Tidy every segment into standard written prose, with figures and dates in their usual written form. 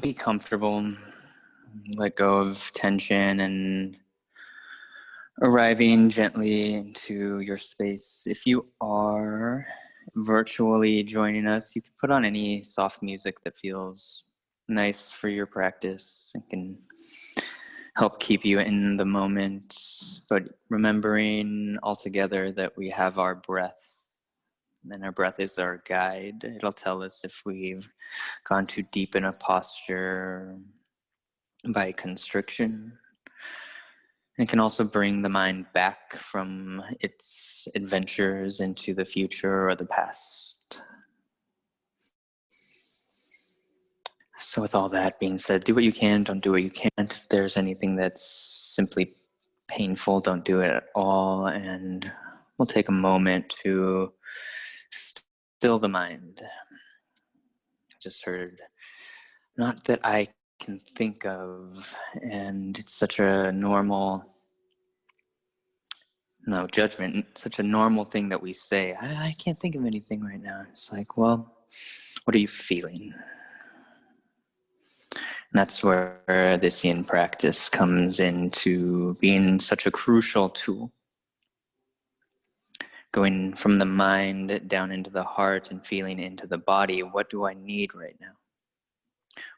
Be comfortable, let go of tension, and arriving gently into your space. If you are virtually joining us, you can put on any soft music that feels nice for your practice and can help keep you in the moment, but remembering altogether that we have our breath, and our breath is our guide. It'll tell us if we've gone too deep in a posture by constriction. It can also bring the mind back from its adventures into the future or the past. So with all that being said, do what you can, don't do what you can't. If there's anything that's simply painful, don't do it at all. And we'll take a moment to still the mind. I just heard, not that I can think of, and it's such a normal, no judgment, such a normal thing that we say. I can't think of anything right now. It's like, well, what are you feeling? And that's where this yin practice comes into being such a crucial tool. Going from the mind down into the heart and feeling into the body. What do I need right now?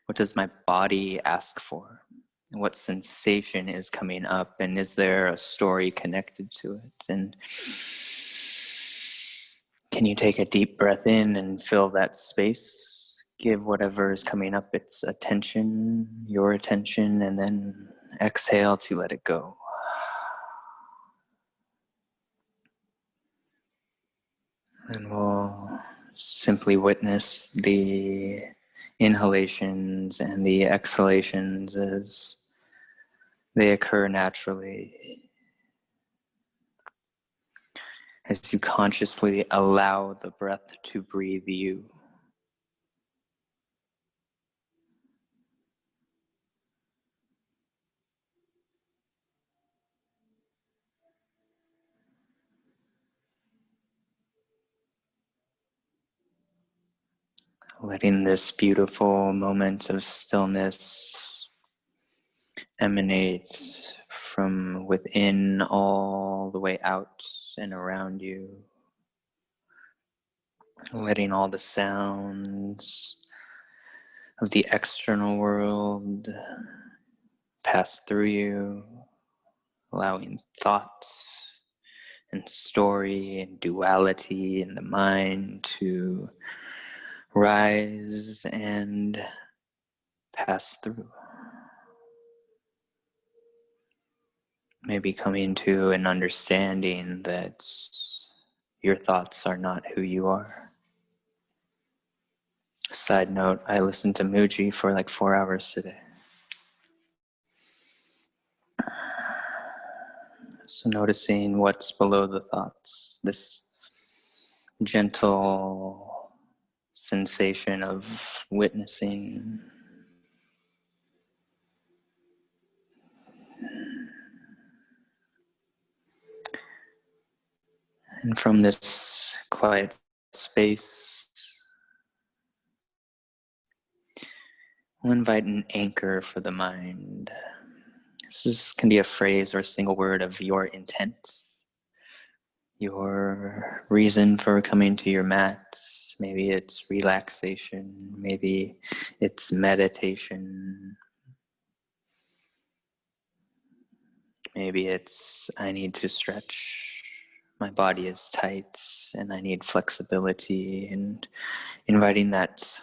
What does my body ask for? What sensation is coming up? And is there a story connected to it? And can you take a deep breath in and fill that space? Give whatever is coming up its attention, your attention, and then exhale to let it go. And we'll simply witness the inhalations and the exhalations as they occur naturally, as you consciously allow the breath to breathe you. Letting this beautiful moment of stillness emanate from within all the way out and around you. Letting all the sounds of the external world pass through you, allowing thought and story and duality in the mind to rise and pass through. Maybe coming to an understanding that your thoughts are not who you are. Side note, I listened to Muji for like 4 hours today. So noticing what's below the thoughts, this gentle sensation of witnessing. And from this quiet space, we'll invite an anchor for the mind. This can be a phrase or a single word of your intent, your reason for coming to your mat. Maybe it's relaxation, maybe it's meditation, maybe it's I need to stretch, my body is tight and I need flexibility, and inviting that,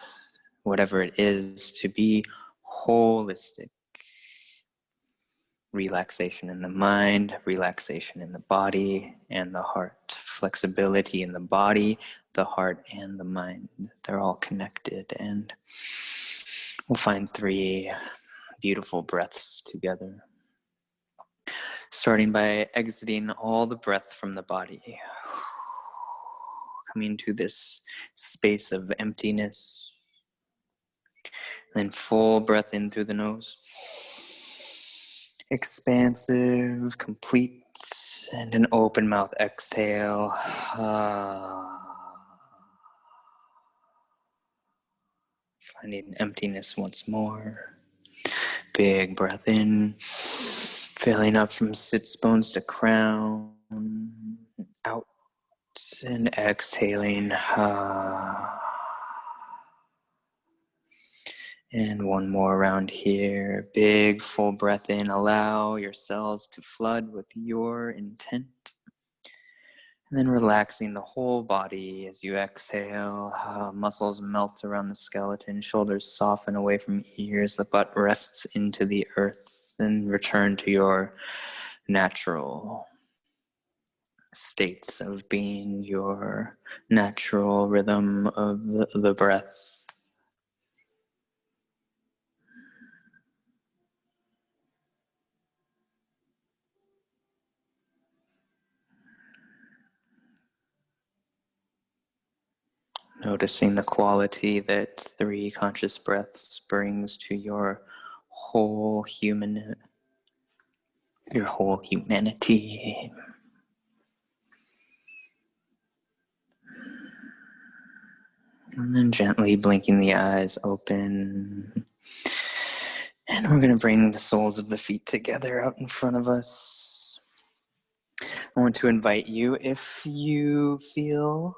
whatever it is, to be holistic. Relaxation in the mind, relaxation in the body and the heart. Flexibility in the body, the heart, and the mind. They're all connected, and we'll find 3 beautiful breaths together. Starting by exiting all the breath from the body. Coming to this space of emptiness. Then full breath in through the nose. Expansive, complete, and an open mouth exhale. Finding emptiness once more. Big breath in, filling up from sits bones to crown. Out and exhaling. And one more around here. Big full breath in. Allow your cells to flood with your intent. And then relaxing the whole body as you exhale. Muscles melt around the skeleton. Shoulders soften away from ears. The butt rests into the earth. Then return to your natural states of being, your natural rhythm of the breath. Noticing the quality that 3 conscious breaths brings to your whole your whole humanity. And then gently blinking the eyes open. And we're going to bring the soles of the feet together out in front of us. I want to invite you, if you feel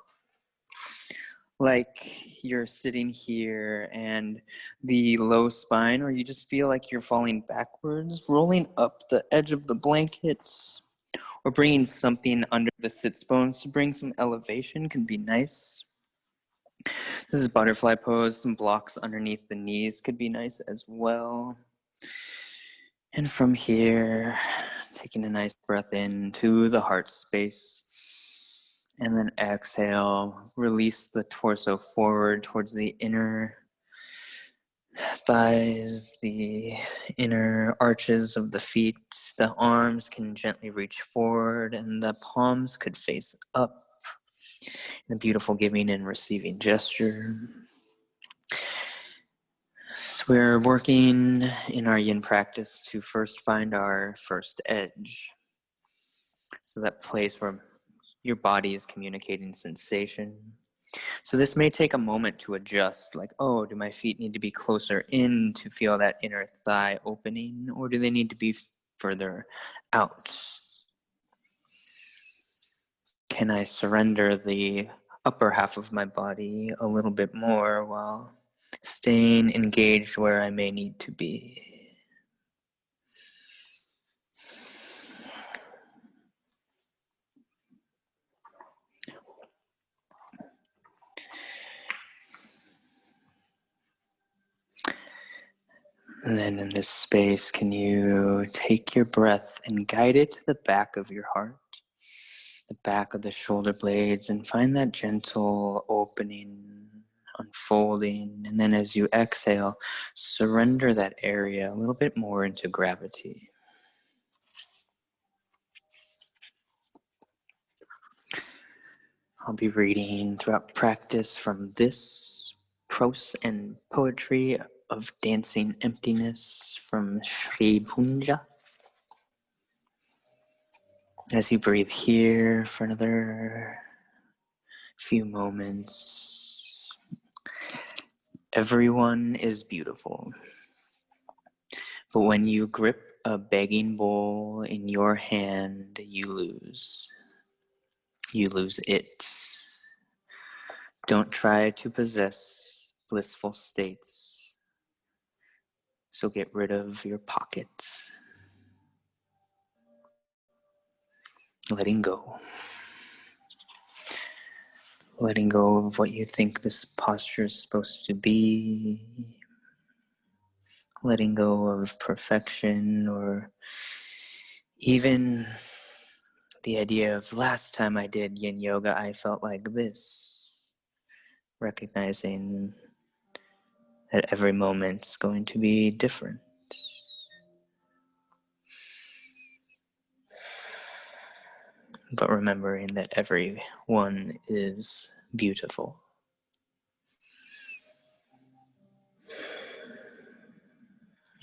like you're sitting here and the low spine, or you just feel like you're falling backwards, rolling up the edge of the blanket, or bringing something under the sits bones to bring some elevation can be nice. This is butterfly pose. Some blocks underneath the knees could be nice as well. And from here, taking a nice breath into the heart space. And then exhale, release the torso forward towards the inner thighs, the inner arches of the feet. The arms can gently reach forward and the palms could face up in a beautiful giving and receiving gesture. So we're working in our yin practice to first find our first edge. So that place where your body is communicating sensation. So this may take a moment to adjust, like, oh, do my feet need to be closer in to feel that inner thigh opening, or do they need to be further out? Can I surrender the upper half of my body a little bit more while staying engaged where I may need to be? And then in this space, can you take your breath and guide it to the back of your heart, the back of the shoulder blades, and find that gentle opening, unfolding. And then as you exhale, surrender that area a little bit more into gravity. I'll be reading throughout practice from this prose and poetry of dancing emptiness from Sri Punja. As you breathe here for another few moments, everyone is beautiful. But when you grip a begging bowl in your hand, you lose. You lose it. Don't try to possess blissful states. So get rid of your pockets. Letting go. Letting go of what you think this posture is supposed to be. Letting go of perfection, or even the idea of last time I did yin yoga, I felt like this. Recognizing that every moment's going to be different. But remembering that everyone is beautiful.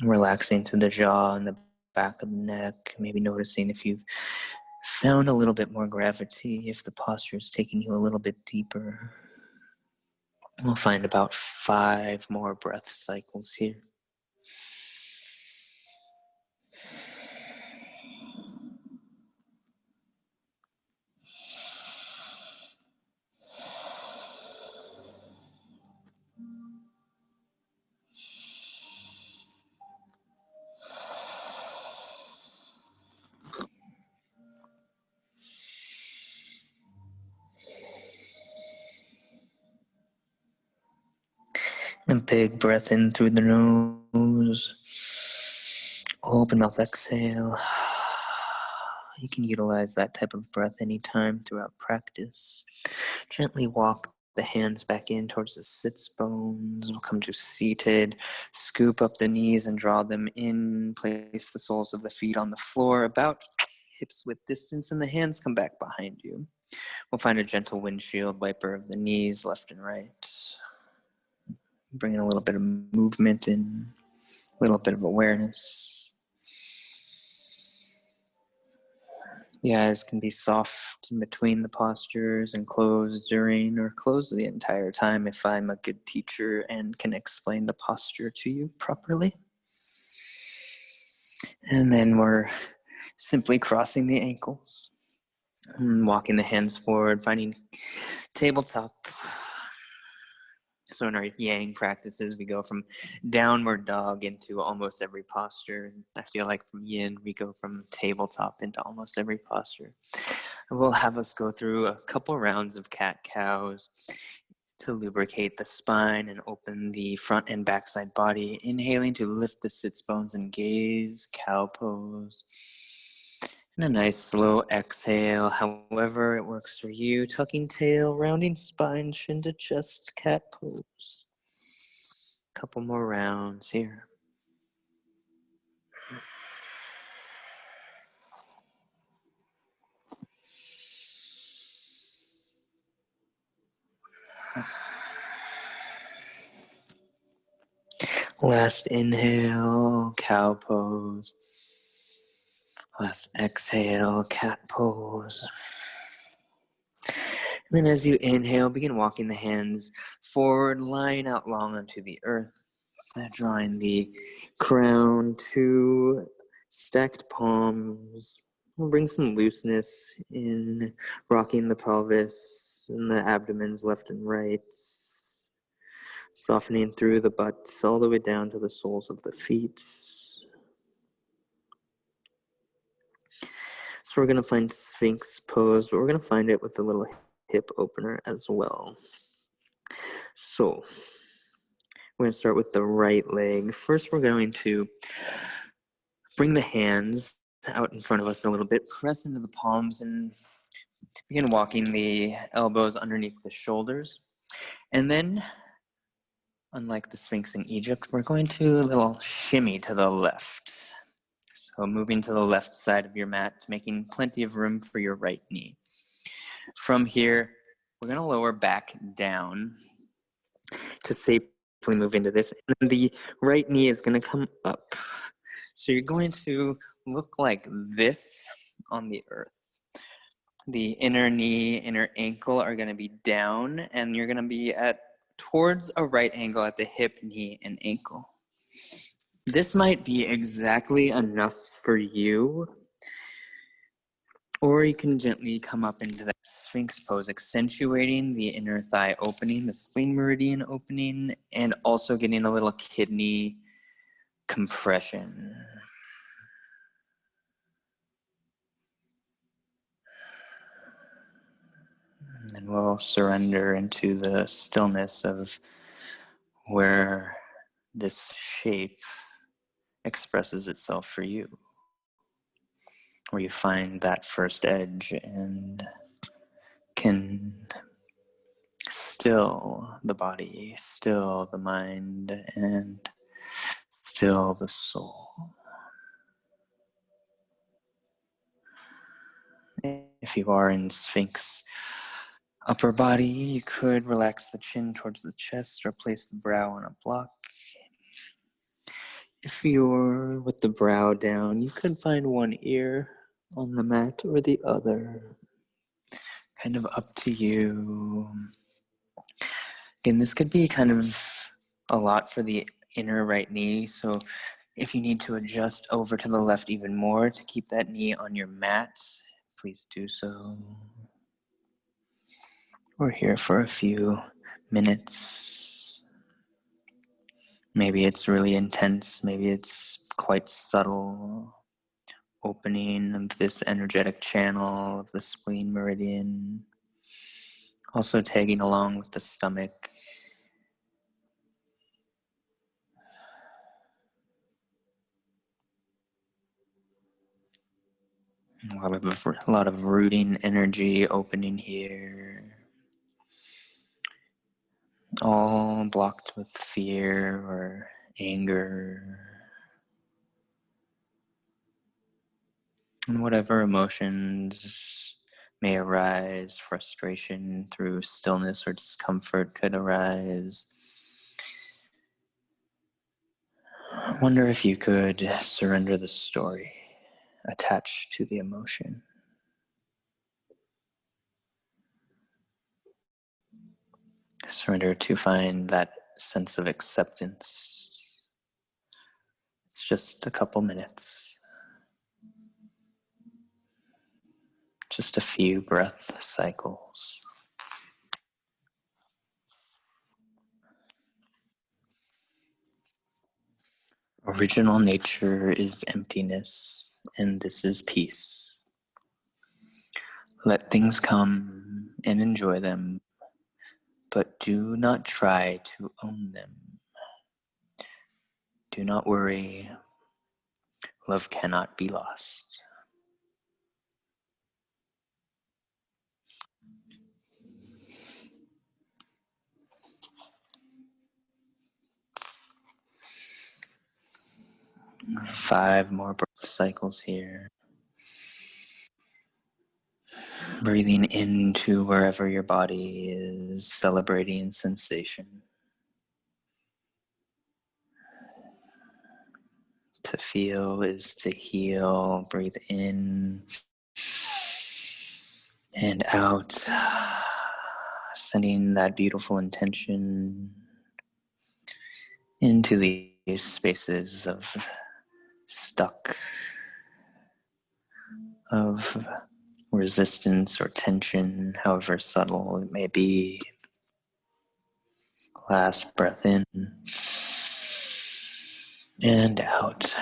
Relaxing through the jaw and the back of the neck, maybe noticing if you've found a little bit more gravity, if the posture is taking you a little bit deeper. We'll find about 5 more breath cycles here. A big breath in through the nose. Open mouth exhale. You can utilize that type of breath anytime throughout practice. Gently walk the hands back in towards the sits bones. We'll come to seated. Scoop up the knees and draw them in. Place the soles of the feet on the floor, about hips width distance, and the hands come back behind you. We'll find a gentle windshield wiper of the knees, left and right. Bring in a little bit of movement and a little bit of awareness. The eyes can be soft in between the postures and closed during, or closed the entire time if I'm a good teacher and can explain the posture to you properly. And then we're simply crossing the ankles and walking the hands forward, finding tabletop. So in our yang practices, we go from downward dog into almost every posture. I feel like from yin, we go from tabletop into almost every posture. And we'll have us go through a couple rounds of cat-cows to lubricate the spine and open the front and backside body. Inhaling to lift the sits bones and gaze, cow pose. And a nice slow exhale, however it works for you. Tucking tail, rounding spine, chin to chest, cat pose. Couple more rounds here. Last inhale, cow pose. Last exhale, cat pose. And then as you inhale, begin walking the hands forward, lying out long onto the earth. Drawing the crown to stacked palms. We'll bring some looseness in, rocking the pelvis and the abdomens left and right. Softening through the butt all the way down to the soles of the feet. So we're going to find Sphinx pose, but we're going to find it with a little hip opener as well. So we're going to start with the right leg. First, we're going to bring the hands out in front of us a little bit, press into the palms, and begin walking the elbows underneath the shoulders. And then, unlike the Sphinx in Egypt, we're going to a little shimmy to the left. So moving to the left side of your mat, making plenty of room for your right knee. From here, we're going to lower back down to safely move into this. And then the right knee is going to come up. So you're going to look like this on the earth. The inner knee, inner ankle are going to be down, and you're going to be at towards a right angle at the hip, knee, and ankle. This might be exactly enough for you, or you can gently come up into that Sphinx pose, accentuating the inner thigh opening, the spleen meridian opening, and also getting a little kidney compression. And we'll surrender into the stillness of where this shape expresses itself for you, where you find that first edge and can still the body, still the mind, and still the soul. If you are in Sphinx upper body, you could relax the chin towards the chest or place the brow on a block. If you're with the brow down, you could find one ear on the mat or the other. Kind of up to you. Again, this could be kind of a lot for the inner right knee, so if you need to adjust over to the left even more to keep that knee on your mat, please do so. We're here for a few minutes. Maybe it's really intense, maybe it's quite subtle. Opening of this energetic channel of the spleen meridian. Also tagging along with the stomach. A lot of rooting energy opening here. All blocked with fear or anger. And whatever emotions may arise, frustration through stillness or discomfort could arise. I wonder if you could surrender the story attached to the emotion. Surrender to find that sense of acceptance. It's just a couple minutes. Just a few breath cycles. Original nature is emptiness, and this is peace. Let things come and enjoy them, but do not try to own them. Do not worry. Love cannot be lost. Five more breath cycles here. Breathing into wherever your body is celebrating sensation. To feel is to heal. Breathe in and out. Sending that beautiful intention into these spaces of stuck, of resistance or tension, however subtle it may be. Last breath in and out.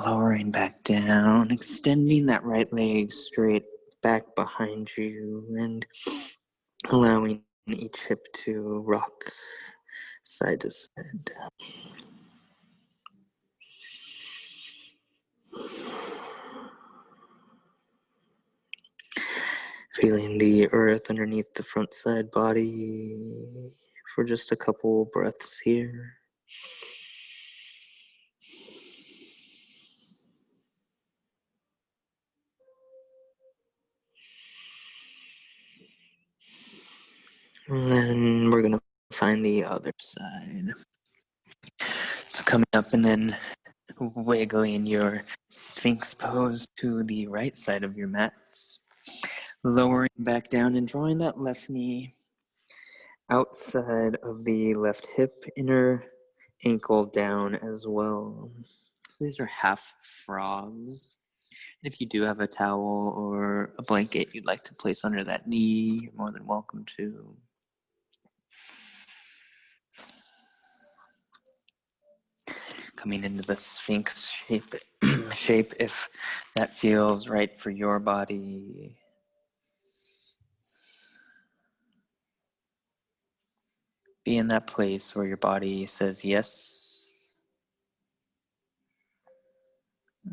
Lowering back down, extending that right leg straight back behind you and allowing each hip to rock side to side. Feeling the earth underneath the front side body for just a couple breaths here. And then we're gonna find the other side. So coming up and then wiggling your Sphinx pose to the right side of your mat. Lowering back down and drawing that left knee outside of the left hip, inner ankle down as well. So these are half frogs. If you do have a towel or a blanket you'd like to place under that knee, you're more than welcome to. Coming into the Sphinx shape if that feels right for your body. Be in that place where your body says yes.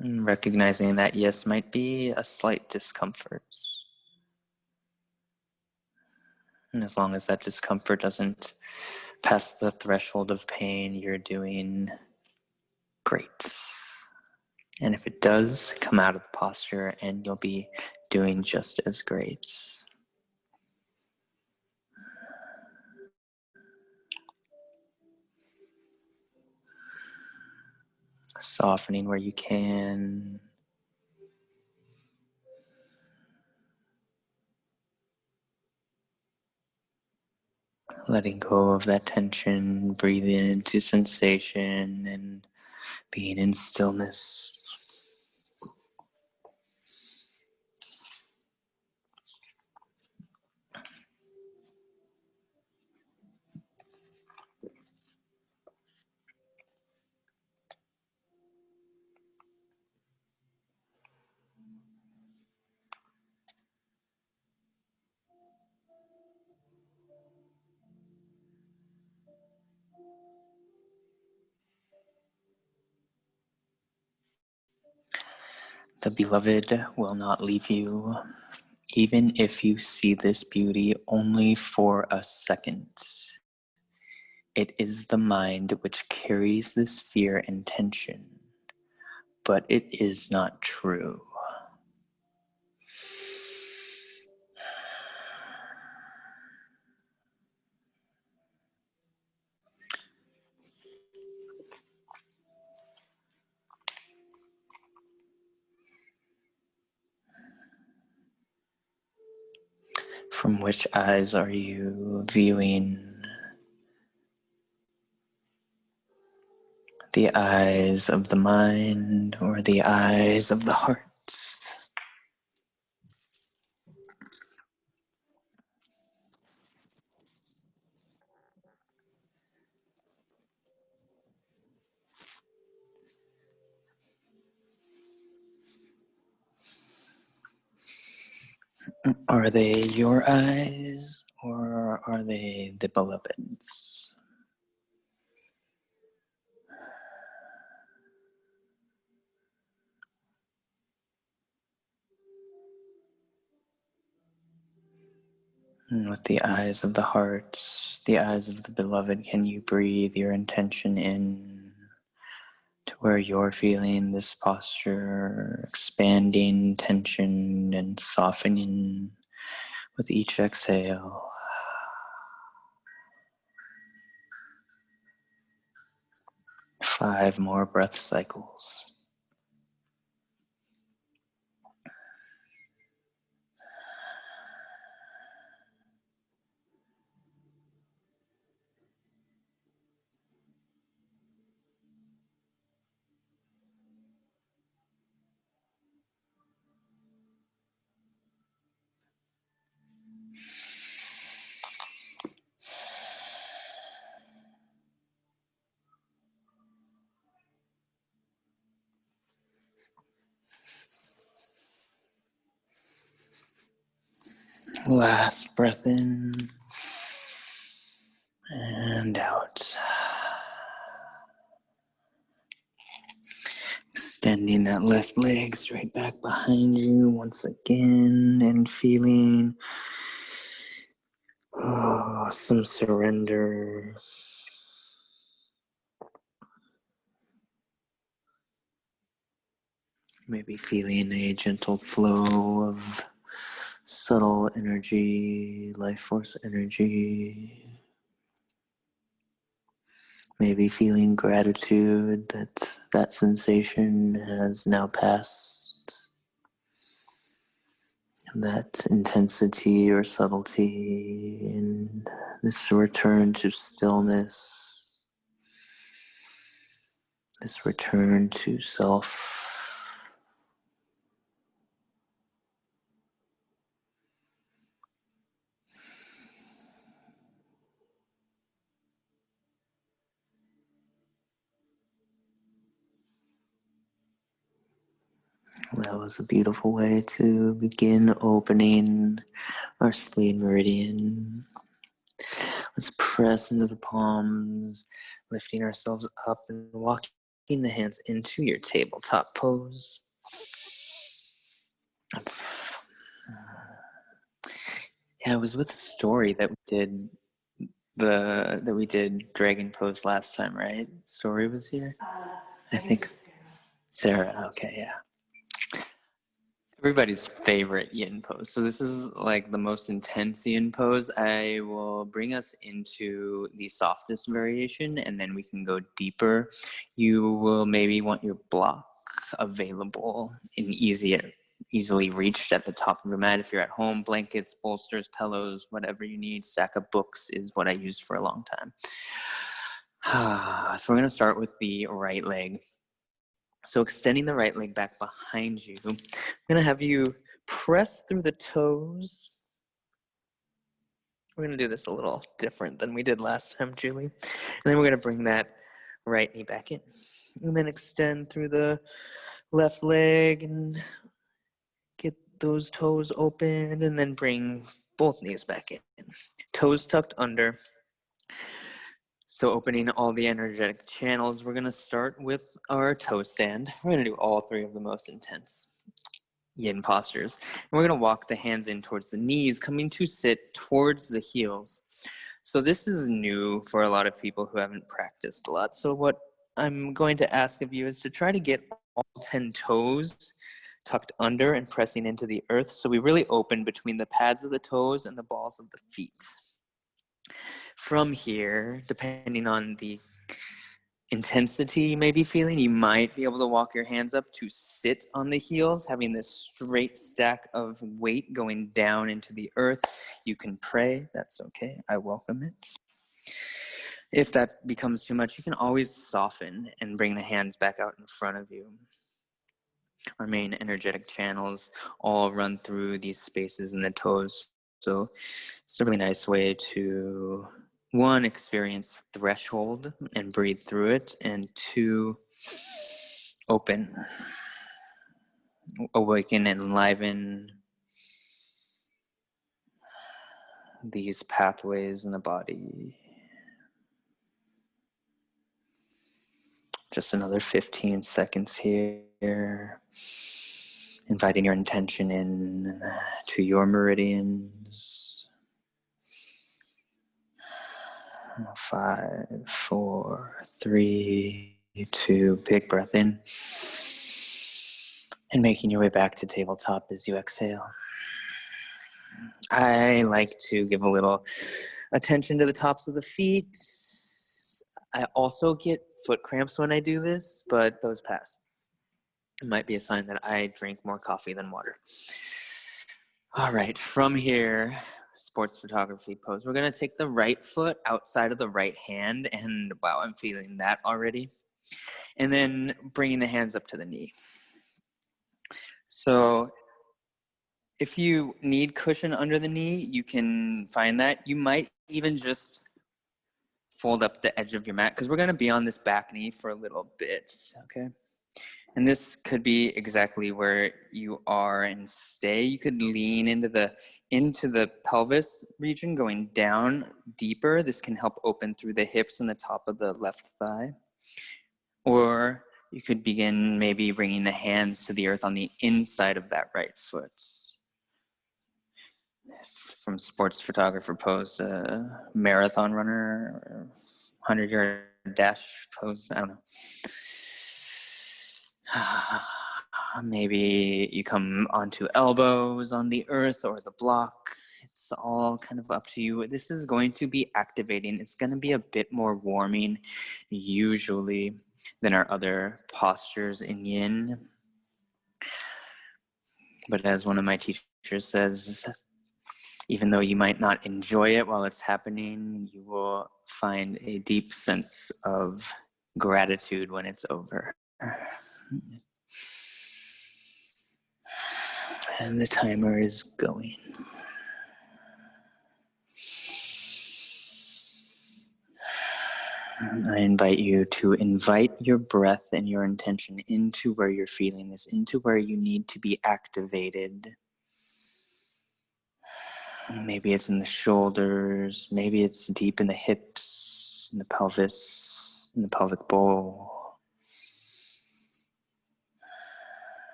And recognizing that yes might be a slight discomfort. And as long as that discomfort doesn't pass the threshold of pain, you're doing great. And if it does, come out of the posture and you'll be doing just as great. Softening where you can. letting go of that tension, breathing into sensation and being in stillness. The beloved will not leave you, even if you see this beauty only for a second. It is the mind which carries this fear and tension, but it is not true. From which eyes are you viewing? The eyes of the mind or the eyes of the heart? Are they your eyes or are they the beloved's? And with the eyes of the heart, the eyes of the beloved, can you breathe your intention in to where you're feeling this posture expanding tension and softening with each exhale? 5 more breath cycles. Last breath in and out. Extending that left leg straight back behind you once again and feeling some surrender. Maybe feeling a gentle flow of subtle energy, life force energy. Maybe feeling gratitude that that sensation has now passed. And that intensity or subtlety and this return to stillness, this return to self. That was a beautiful way to begin opening our spleen meridian. Let's press into the palms, lifting ourselves up and walking the hands into your tabletop pose. Yeah, it was with Story that we did Dragon Pose last time, right? Story was here? I think Sarah. Okay, yeah. Everybody's favorite yin pose. So this is like the most intense yin pose. I will bring us into the softest variation and then we can go deeper. You will maybe want your block available in easier easily reached at the top of your mat. If you're at home, blankets, bolsters, pillows, whatever you need. Stack of books is what I used for a long time. So we're going to start with the right leg. So extending the right leg back behind you, I'm going to have you press through the toes. We're going to do this a little different than we did last time, Julie. And then we're going to bring that right knee back in. And then extend through the left leg and get those toes open, and then bring both knees back in. Toes tucked under. So opening all the energetic channels, we're going to start with our toe stand. We're going to do all three of the most intense yin postures. And we're going to walk the hands in towards the knees, coming to sit towards the heels. So this is new for a lot of people who haven't practiced a lot. So what I'm going to ask of you is to try to get all 10 toes tucked under and pressing into the earth. So we really open between the pads of the toes and the balls of the feet. From here, depending on the intensity you may be feeling, you might be able to walk your hands up to sit on the heels, having this straight stack of weight going down into the earth. You can pray, that's okay, I welcome it. If that becomes too much, you can always soften and bring the hands back out in front of you. Our main energetic channels all run through these spaces in the toes. So it's a really nice way to, one, experience threshold and breathe through it, and two, open, awaken and enliven these pathways in the body. Just another 15 seconds here. Inviting your intention in to your meridians. 5, 4, 3, 2, big breath in. And making your way back to tabletop as you exhale. I like to give a little attention to the tops of the feet. I also get foot cramps when I do this, but those pass. It might be a sign that I drink more coffee than water. All right, from here, sports photography pose. We're gonna take the right foot outside of the right hand, and wow, I'm feeling that already. And then bringing the hands up to the knee. So if you need cushion under the knee, you can find that. You might even just fold up the edge of your mat, because we're gonna be on this back knee for a little bit, okay? And this could be exactly where you are and stay. You could lean into the pelvis region, going down deeper. This can help open through the hips and the top of the left thigh. Or you could begin maybe bringing the hands to the earth on the inside of that right foot. From sports photographer pose to marathon runner, or 100-yard dash pose, I don't know. Maybe you come onto elbows on the earth or the block. It's all kind of up to you. This is going to be activating. It's going to be a bit more warming usually than our other postures in yin. But as one of my teachers says, even though you might not enjoy it while it's happening, you will find a deep sense of gratitude when it's over. And the timer is going. I invite you to invite your breath and your intention into where you're feeling this, into where you need to be activated. Maybe it's in the shoulders, maybe it's deep in the hips, in the pelvis, in the pelvic bowl.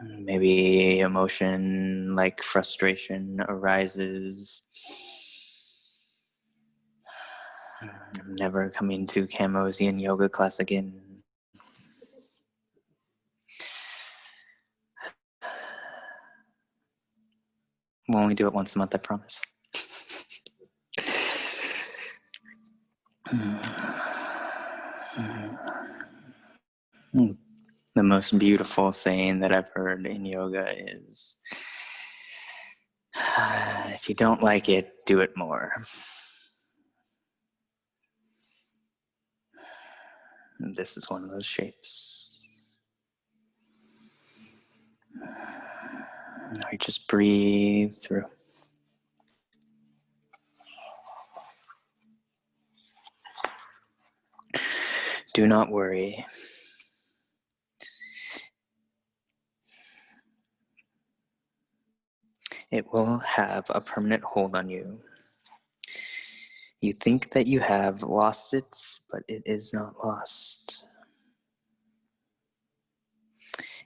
Maybe emotion like frustration arises. I'm never coming to Camo's yin yoga class again. We'll only do it once a month, I promise. The most beautiful saying that I've heard in yoga is, if you don't like it, do it more. And this is one of those shapes. Now you just breathe through. Do not worry. It will have a permanent hold on you. You think that you have lost it, but it is not lost.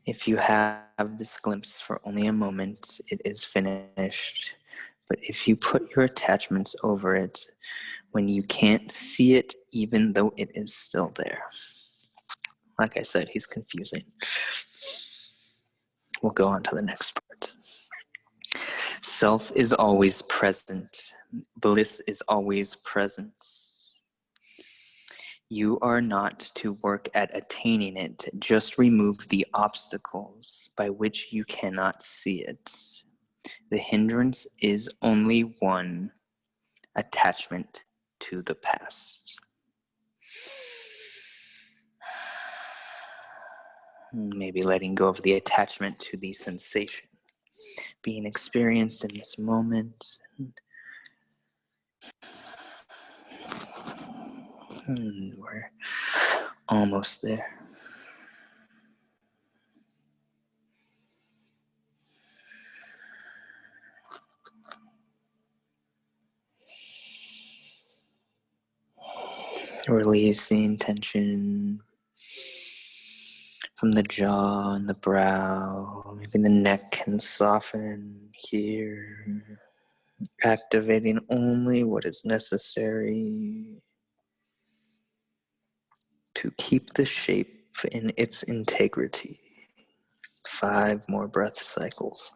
If you have this glimpse for only a moment, it is finished. But if you put your attachments over it, when you can't see it, even though it is still there. Like I said, he's confusing. We'll go on to the next part. Self is always present. Bliss is always present. You are not to work at attaining it. Just remove the obstacles by which you cannot see it. The hindrance is only one: attachment to the past. Maybe letting go of the attachment to the sensation being experienced in this moment. We're almost there. Releasing tension from the jaw and the brow. Maybe the neck can soften here. Activating only what is necessary to keep the shape in its integrity. 5 more breath cycles.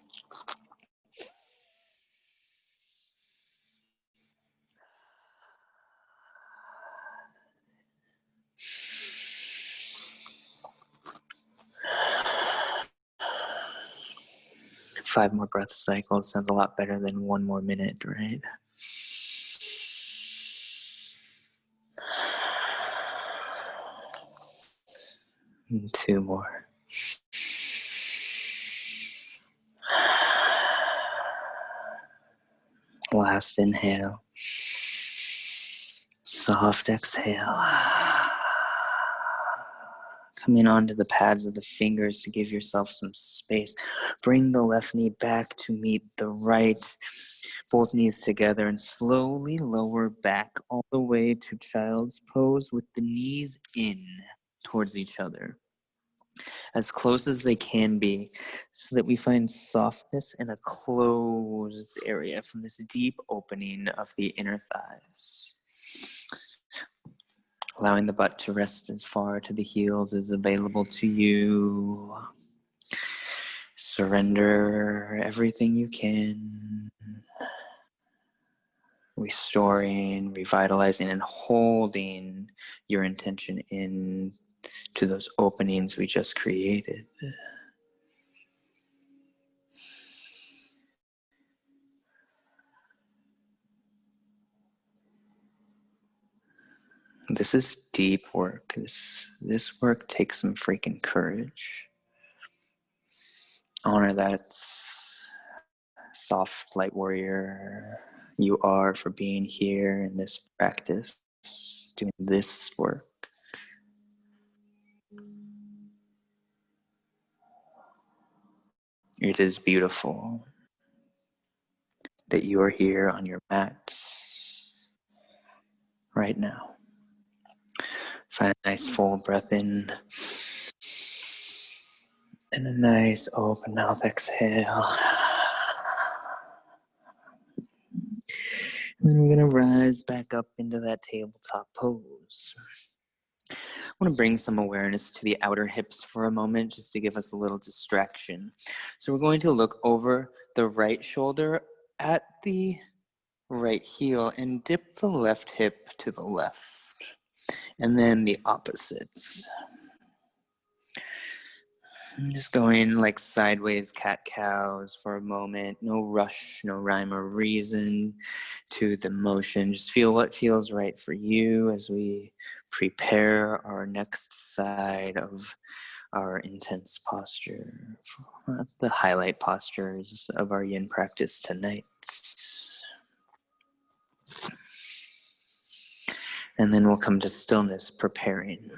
Five more breath cycles sounds a lot better than 1 more minute, right? And 2 more. Last inhale. Soft exhale. Coming onto the pads of the fingers to give yourself some space. Bring the left knee back to meet the right. Both knees together and slowly lower back all the way to child's pose with the knees in towards each other, as close as they can be, so that we find softness in a closed area from this deep opening of the inner thighs. Allowing the butt to rest as far to the heels as available to you. Surrender everything you can. Restoring, revitalizing, and holding your intention in to those openings we just created. This is deep work. This work takes some freaking courage. Honor that soft light warrior you are for being here in this practice, doing this work. It is beautiful that you are here on your mat right now. Find a nice full breath in and a nice open mouth exhale. And then we're going to rise back up into that tabletop pose. I want to bring some awareness to the outer hips for a moment, just to give us a little distraction. So we're going to look over the right shoulder at the right heel and dip the left hip to the left. And then the opposite. Just going like sideways cat-cows for a moment. No rush, no rhyme or reason to the motion. Just feel what feels right for you as we prepare our next side of our intense posture, the highlight postures of our yin practice tonight. And then we'll come to stillness, preparing.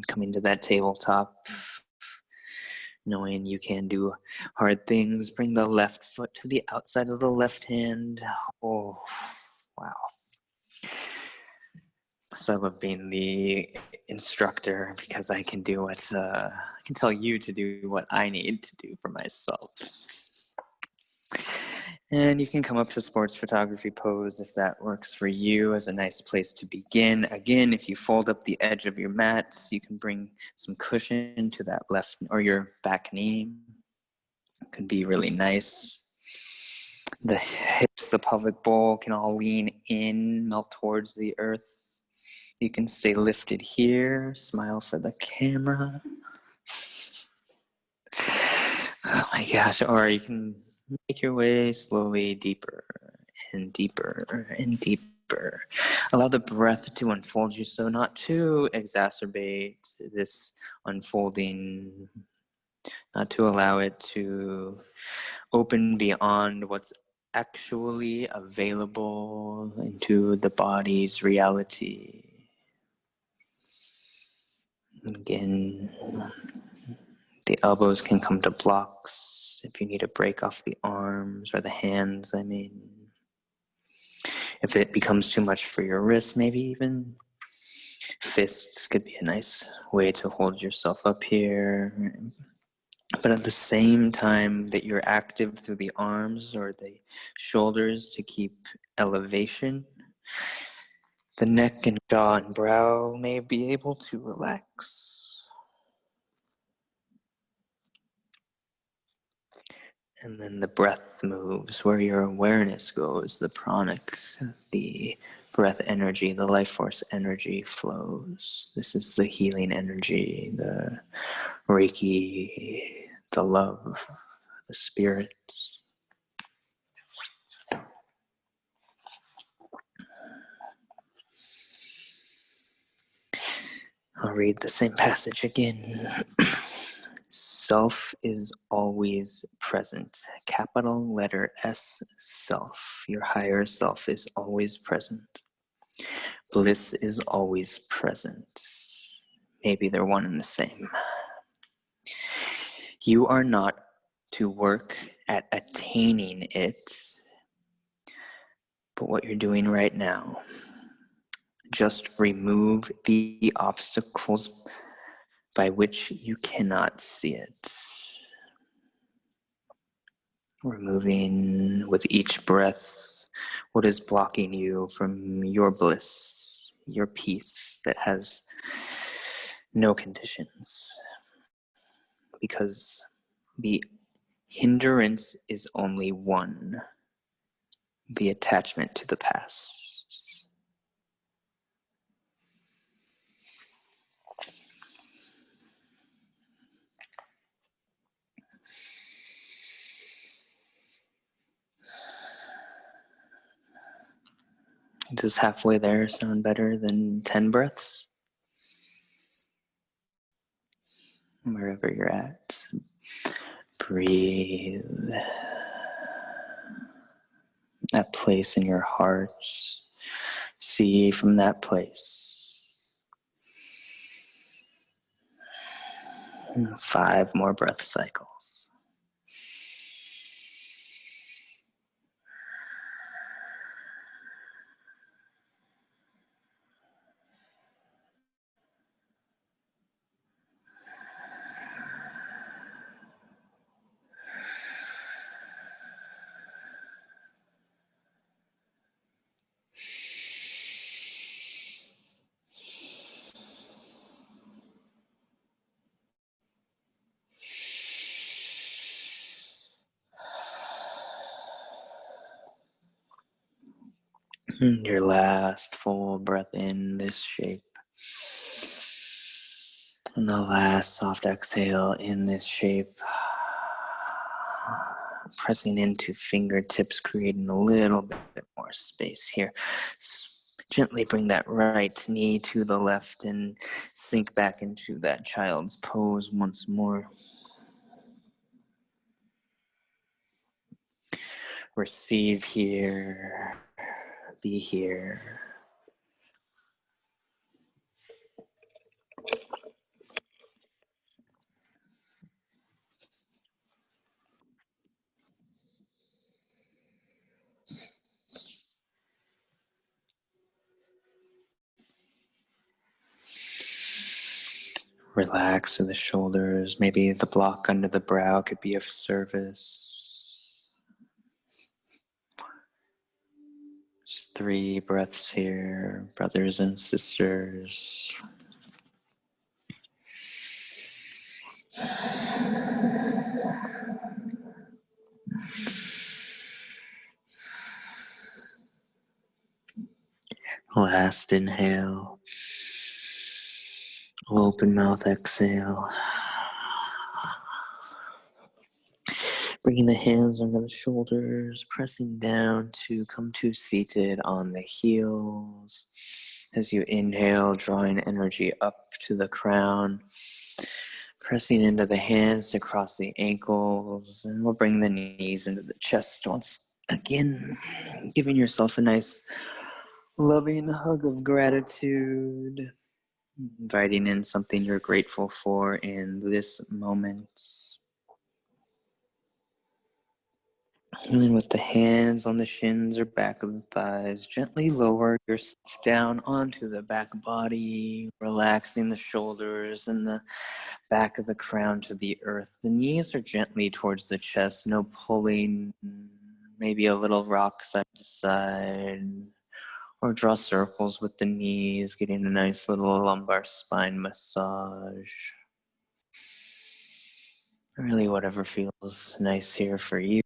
Coming to that tabletop, knowing you can do hard things. Bring the left foot to the outside of the left hand. Oh, wow. So I love being the instructor because I can do what, I can tell you to do what I need to do for myself. And you can come up to sports photography pose if that works for you as a nice place to begin. Again, if you fold up the edge of your mat, you can bring some cushion to that left or your back knee. It could be really nice. The hips, the pelvic bowl can all lean in, melt towards the earth. You can stay lifted here, smile for the camera. Oh my gosh, or you can make your way slowly deeper and deeper and deeper. Allow the breath to unfold you so not to exacerbate this unfolding, not to allow it to open beyond what's actually available into the body's reality. Again, the elbows can come to blocks if you need a break off the arms or the hands, I mean. If it becomes too much for your wrists, maybe even fists could be a nice way to hold yourself up here. But at the same time that you're active through the arms or the shoulders to keep elevation, the neck and jaw and brow may be able to relax. And then the breath moves where your awareness goes, the pranic, the breath energy, the life force energy flows. This is the healing energy, the Reiki, the love, the spirit. I'll read the same passage again. Self is always present. Capital letter S, self. Your higher self is always present. Bliss is always present. Maybe they're one and the same. You are not to work at attaining it, but what you're doing right now. Just remove the obstacles by which you cannot see it. Removing with each breath what is blocking you from your bliss, your peace that has no conditions. Because the hindrance is only one, the attachment to the past. Does halfway there sound better than 10 breaths? Wherever you're at, breathe. That place in your heart, see from that place. 5 more breath cycles. Your last full breath in this shape. And the last soft exhale in this shape, pressing into fingertips, creating a little bit more space here. Gently bring that right knee to the left and sink back into that child's pose once more. Receive here, be here. Relax through the shoulders. Maybe the block under the brow could be of service. Just 3 breaths here, brothers and sisters. Last inhale. Open mouth exhale. Bringing the hands under the shoulders, pressing down to come to seated on the heels. As you inhale, drawing energy up to the crown, pressing into the hands to cross the ankles, and we'll bring the knees into the chest once again, giving yourself a nice loving hug of gratitude, inviting in something you're grateful for in this moment. And then with the hands on the shins or back of the thighs, gently lower yourself down onto the back body, relaxing the shoulders and the back of the crown to the earth. The knees are gently towards the chest, no pulling, maybe a little rock side to side, or draw circles with the knees, getting a nice little lumbar spine massage. Really whatever feels nice here for you.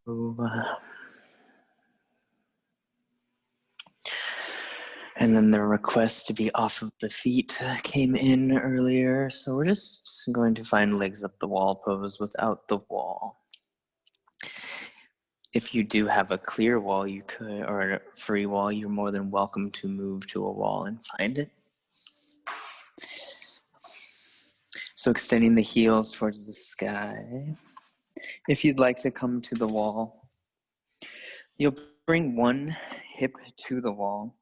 And then the request to be off of the feet came in earlier. So we're just going to find legs up the wall pose without the wall. If you do have a clear wall, you could, or a free wall, you're more than welcome to move to a wall and find it. So extending the heels towards the sky. If you'd like to come to the wall, you'll bring one hip to the wall.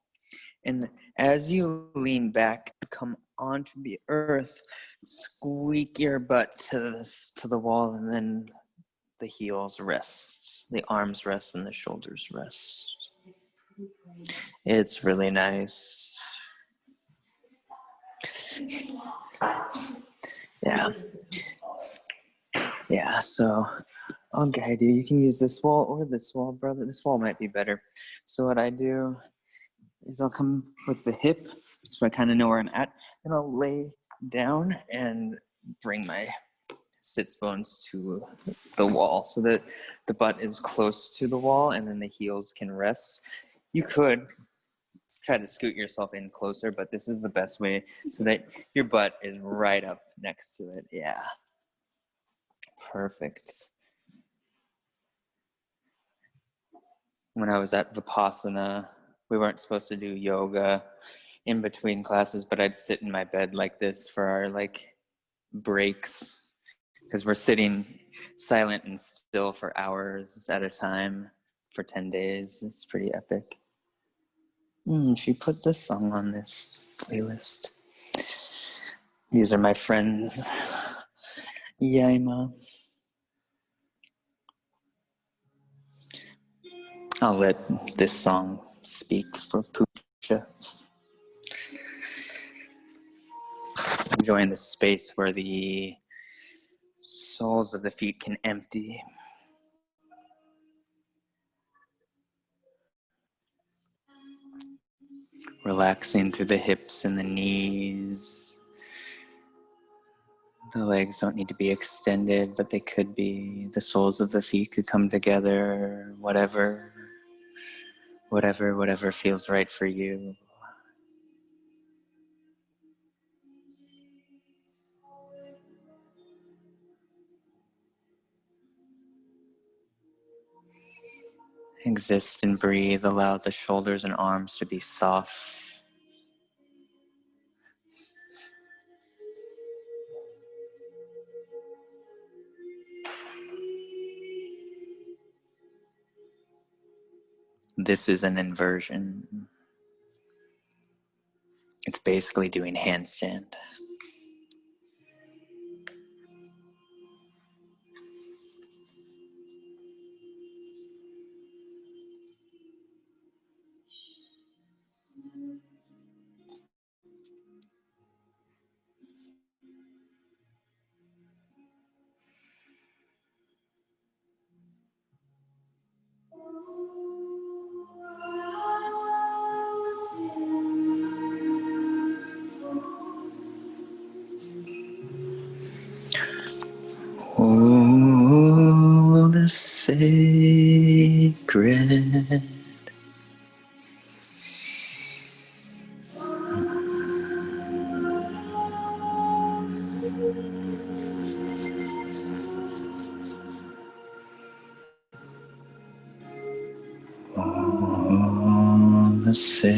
And as you lean back, come onto the earth, squeak your butt to the wall, and then the heels rest, the arms rest, and the shoulders rest. It's really nice. Yeah, so I'll guide you. You can use this wall or this wall, brother. This wall might be better. So what I do is I'll come with the hip, so I kind of know where I'm at, and I'll lay down and bring my sits bones to the wall so that the butt is close to the wall and then the heels can rest. You could try to scoot yourself in closer, but this is the best way so that your butt is right up next to it. Yeah. Perfect. When I was at Vipassana, we weren't supposed to do yoga in between classes, but I'd sit in my bed like this for our breaks, because we're sitting silent and still for hours at a time for 10 days. It's pretty epic. She put this song on this playlist. These are my friends. Yaima. I'll let this song speak for Puja. Enjoying the space where the soles of the feet can empty. Relaxing through the hips and the knees. The legs don't need to be extended, but they could be. The soles of the feet could come together, whatever feels right for you. Exist and breathe. Allow the shoulders and arms to be soft. This is an inversion. It's basically doing handstand. Oh, the sacred the sacred.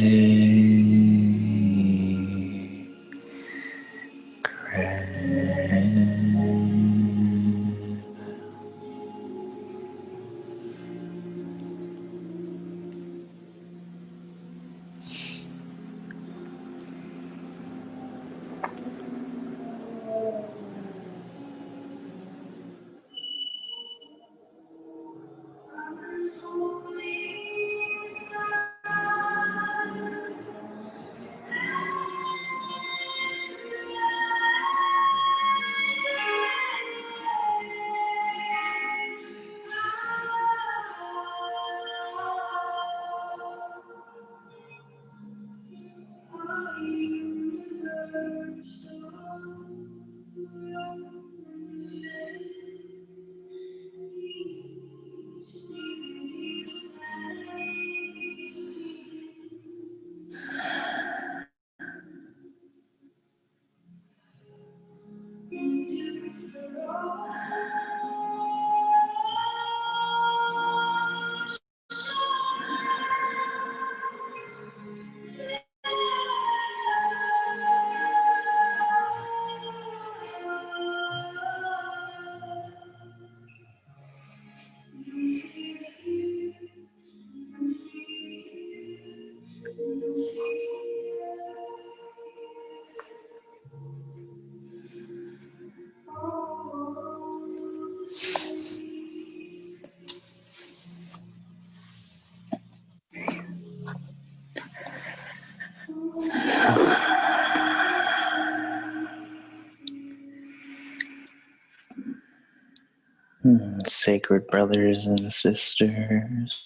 Sacred brothers and sisters,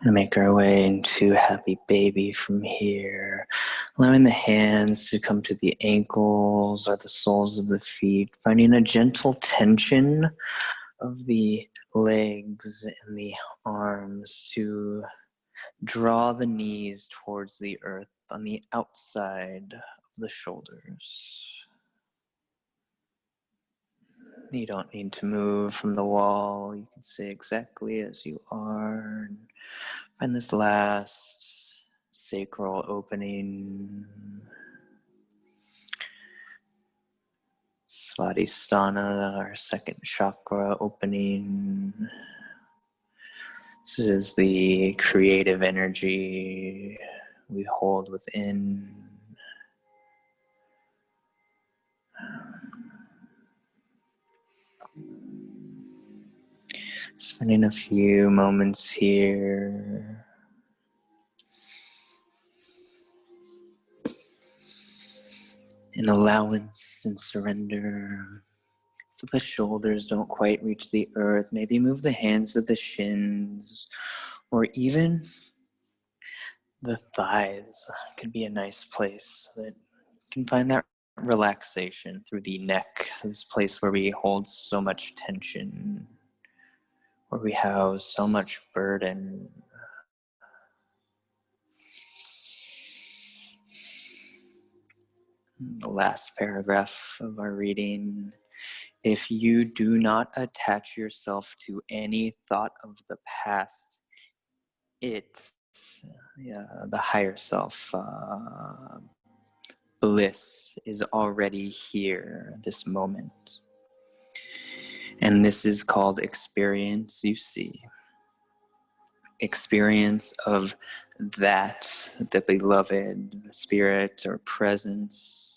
and make our way into happy baby from here, allowing the hands to come to the ankles or the soles of the feet, finding a gentle tension of the legs and the arms to draw the knees towards the earth on the outside of the shoulders. You don't need to move from the wall. You can stay exactly as you are. And find this last sacral opening. Svadhisthana, our second chakra opening. This is the creative energy we hold within. Spending a few moments here. In allowance and surrender. If the shoulders don't quite reach the earth, maybe move the hands to the shins, or even the thighs could be a nice place so that you can find that relaxation through the neck, this place where we hold so much tension, where we house so much burden. The last paragraph of our reading. If you do not attach yourself to any thought of the past, it, the higher self, bliss is already here, this moment. And this is called experience, you see. Experience of that, the beloved, the spirit or presence.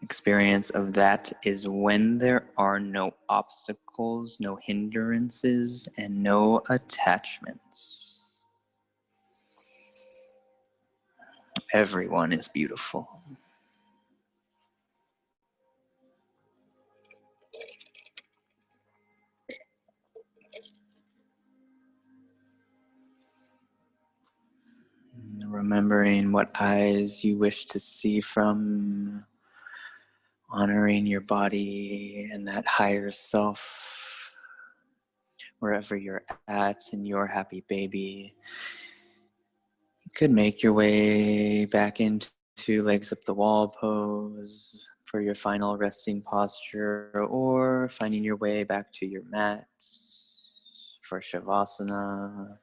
Experience of that is when there are no obstacles, no hindrances, and no attachments. Everyone is beautiful. Remembering what eyes you wish to see from, honoring your body and that higher self, wherever you're at in your happy baby. You could make your way back into legs up the wall pose for your final resting posture, or finding your way back to your mat for Shavasana.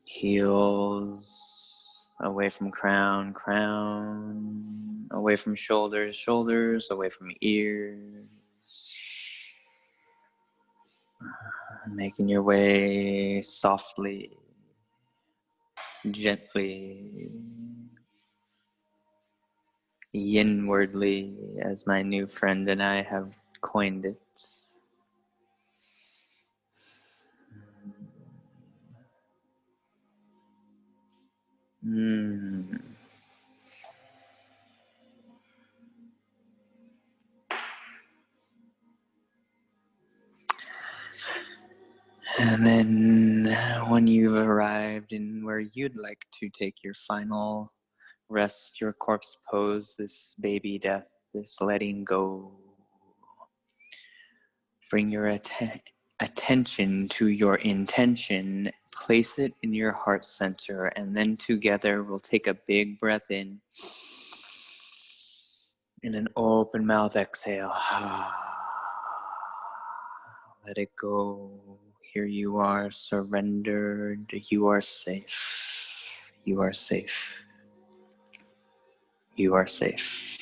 Heels away from crown, crown, away from shoulders, shoulders, away from ears. Making your way softly, gently, inwardly, as my new friend and I have coined it. And then when you've arrived in where you'd like to take your final rest, your corpse pose, this baby death, this letting go, bring your attention to your intention, place it in your heart center, and then together we'll take a big breath in and an open mouth exhale. Let it go. Here you are, surrendered. You are safe. You are safe. You are safe.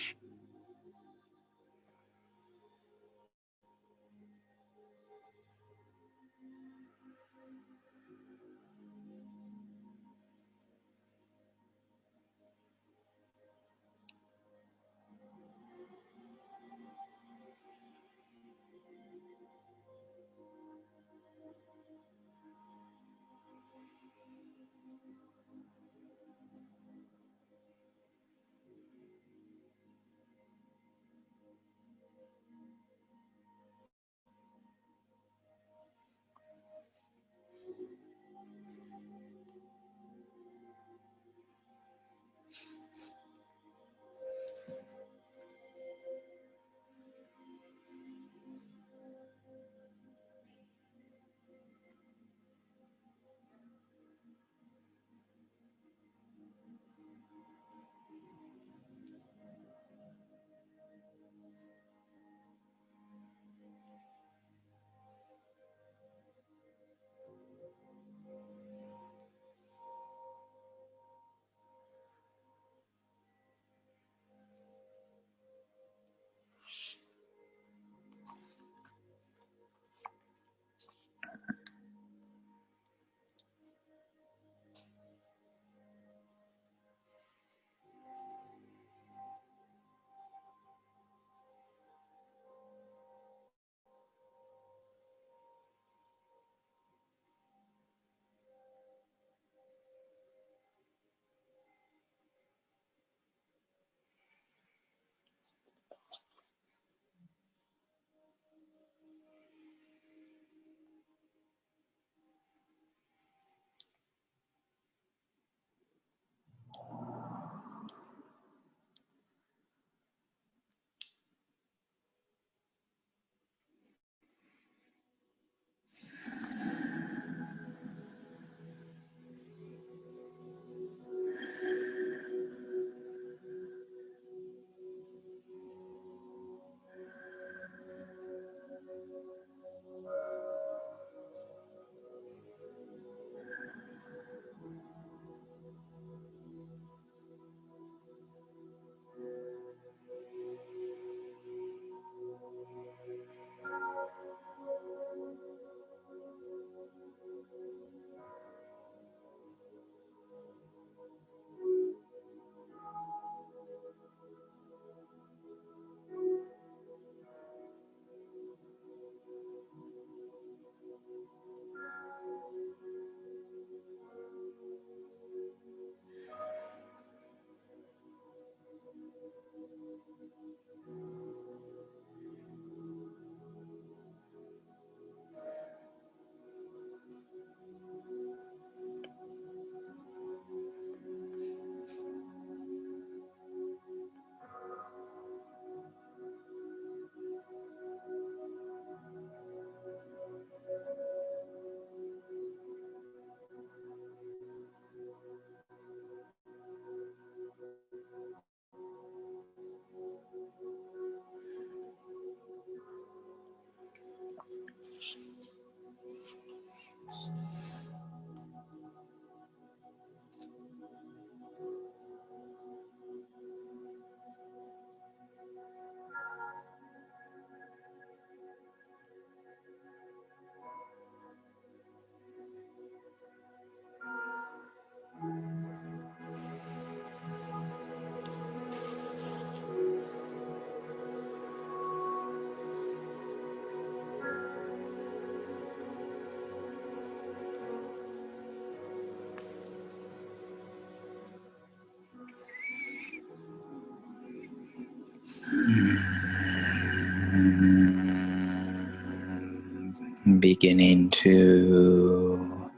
Beginning to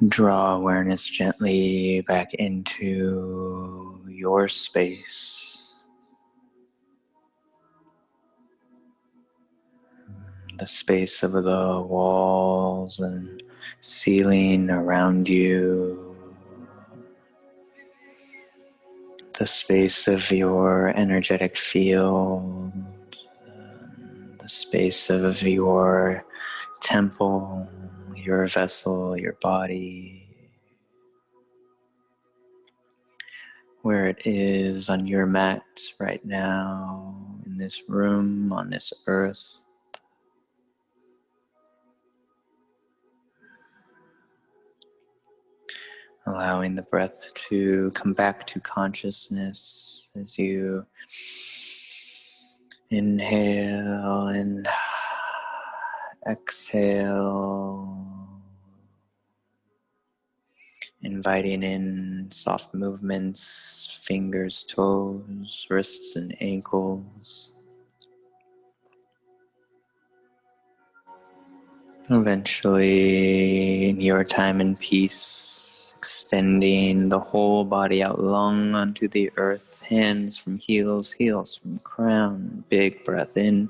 draw awareness gently back into your space, the space of the walls and ceiling around you, the space of your energetic field, the space of your temple, your vessel, your body, where it is on your mat right now, in this room, on this earth. Allowing the breath to come back to consciousness as you inhale and exhale, inviting in soft movements, fingers, toes, wrists, and ankles. Eventually, in your time and peace, extending the whole body out long onto the earth, hands from heels, heels from crown, big breath in,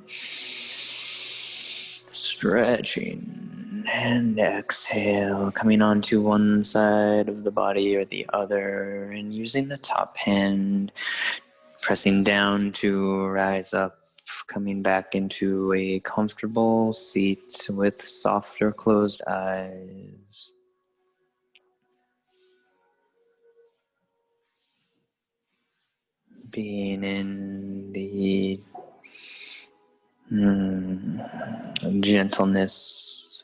stretching, and exhale, coming onto one side of the body or the other, and using the top hand, pressing down to rise up, coming back into a comfortable seat with softer closed eyes. Being in the gentleness,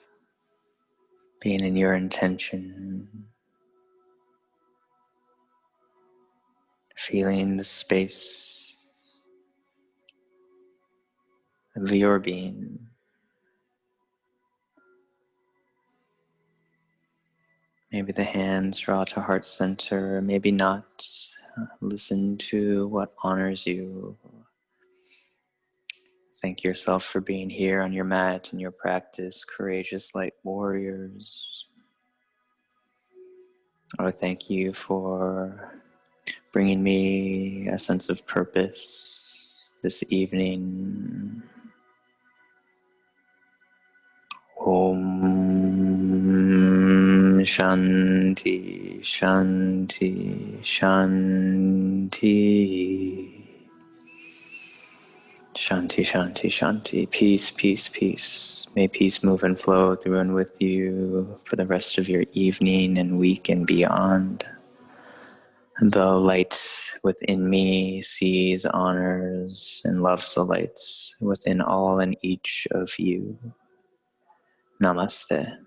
being in your intention, feeling the space of your being. Maybe the hands draw to heart center, maybe not. Listen to what honors you. Thank yourself for being here on your mat and your practice, courageous light warriors. Oh, thank you for bringing me a sense of purpose this evening. Om Shanti, Shanti, Shanti. Shanti, Shanti, Shanti. Peace, peace, peace. May peace move and flow through and with you for the rest of your evening and week and beyond. The light within me sees, honors, and loves the lights within all and each of you. Namaste.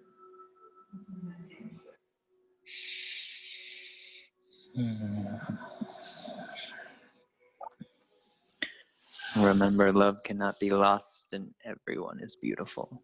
Remember, love cannot be lost and everyone is beautiful.